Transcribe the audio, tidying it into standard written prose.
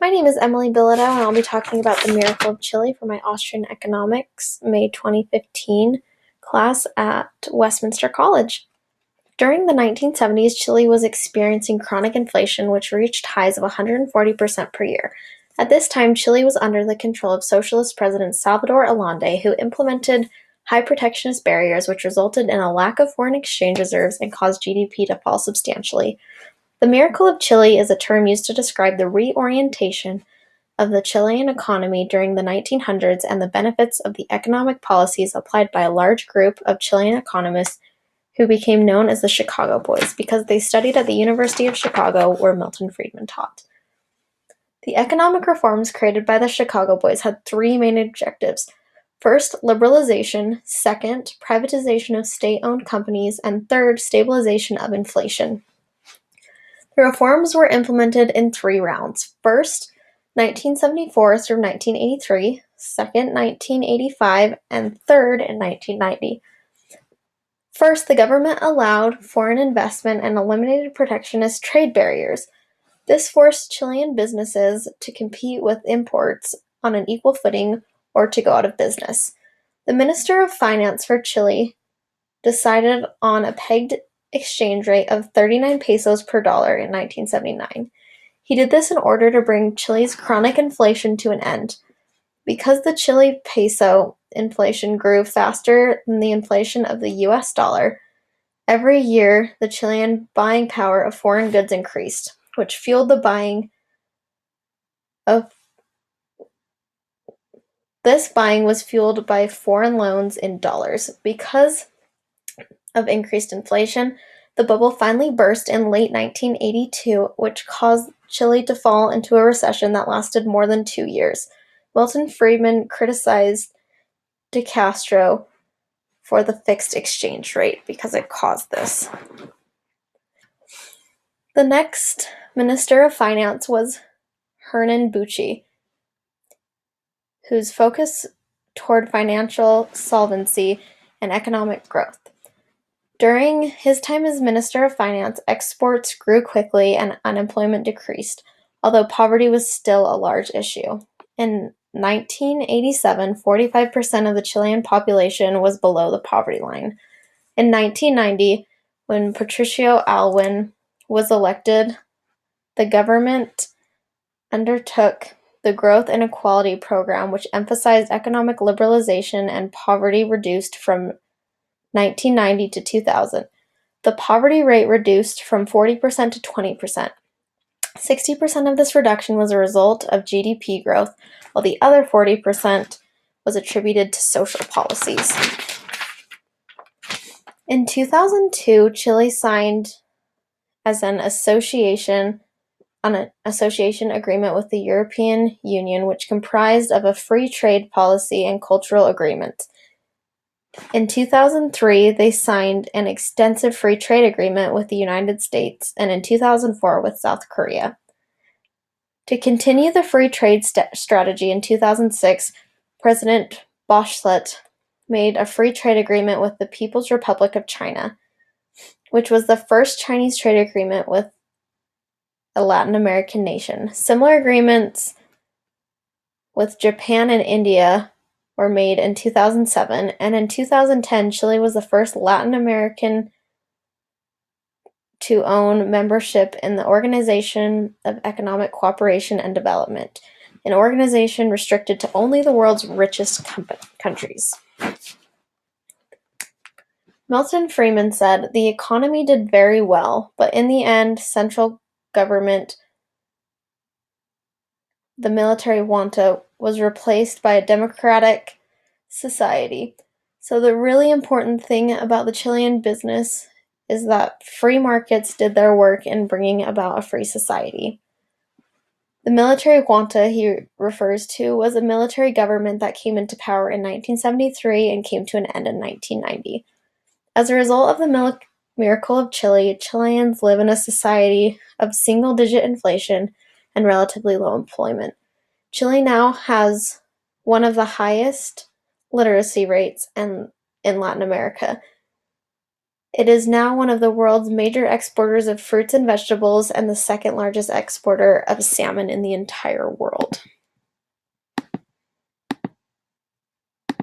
My name is Emily Bilodeau, and I'll be talking about the miracle of Chile for my Austrian economics May 2015 class at Westminster College. During the 1970s, Chile was experiencing chronic inflation, which reached highs of 140% per year. At this time, Chile was under the control of socialist President Salvador Allende, who implemented high protectionist barriers, which resulted in a lack of foreign exchange reserves and caused GDP to fall substantially. The miracle of Chile is a term used to describe the reorientation of the Chilean economy during the 1900s and the benefits of the economic policies applied by a large group of Chilean economists who became known as the Chicago Boys because they studied at the University of Chicago, where Milton Friedman taught. The economic reforms created by the Chicago Boys had three main objectives. First, liberalization. Second, privatization of state-owned companies. And third, stabilization of inflation. The reforms were implemented in three rounds. First, 1974 through 1983, second, 1985, and third, in 1990. First, the government allowed foreign investment and eliminated protectionist trade barriers. This forced Chilean businesses to compete with imports on an equal footing or to go out of business. The Minister of Finance for Chile decided on a pegged exchange rate of 39 pesos per dollar in 1979. He did this in order to bring Chile's chronic inflation to an end. Because the Chile peso inflation grew faster than the inflation of the US dollar, every year the Chilean buying power of foreign goods increased, which fueled the buying of This buying was fueled by foreign loans in dollars. Because of increased inflation, the bubble finally burst in late 1982, which caused Chile to fall into a recession that lasted more than 2 years. Milton Friedman criticized De Castro for the fixed exchange rate because it caused this. The next Minister of Finance was Hernan Bucci, whose focus toward financial solvency and economic growth. During his time as Minister of Finance, exports grew quickly and unemployment decreased, although poverty was still a large issue. In 1987, 45% of the Chilean population was below the poverty line. In 1990, when Patricio Aylwin was elected, the government undertook the Growth and Equality Program, which emphasized economic liberalization and poverty reduced from 1990 to 2000. The poverty rate reduced from 40% to 20%. 60% of this reduction was a result of GDP growth, while the other 40% was attributed to social policies. In 2002, Chile signed an association agreement with the European Union, which comprised of a free trade policy and cultural agreements. In 2003, they signed an extensive free trade agreement with the United States, and in 2004 with South Korea. To continue the free trade strategy in 2006, President Bachelet made a free trade agreement with the People's Republic of China, which was the first Chinese trade agreement with a Latin American nation. Similar agreements with Japan and India were made in 2007, and in 2010, Chile was the first Latin American to own membership in the Organization of Economic Cooperation and Development, an organization restricted to only the world's richest countries. Milton Friedman said, "The economy did very well, but in the end, central government, the military junta, was replaced by a democratic society. So the really important thing about the Chilean business is that free markets did their work in bringing about a free society." The military junta he refers to was a military government that came into power in 1973 and came to an end in 1990. As a result of the miracle of Chile, Chileans live in a society of single-digit inflation and relatively low employment. Chile now has one of the highest literacy rates in Latin America. It is now one of the world's major exporters of fruits and vegetables and the second largest exporter of salmon in the entire world.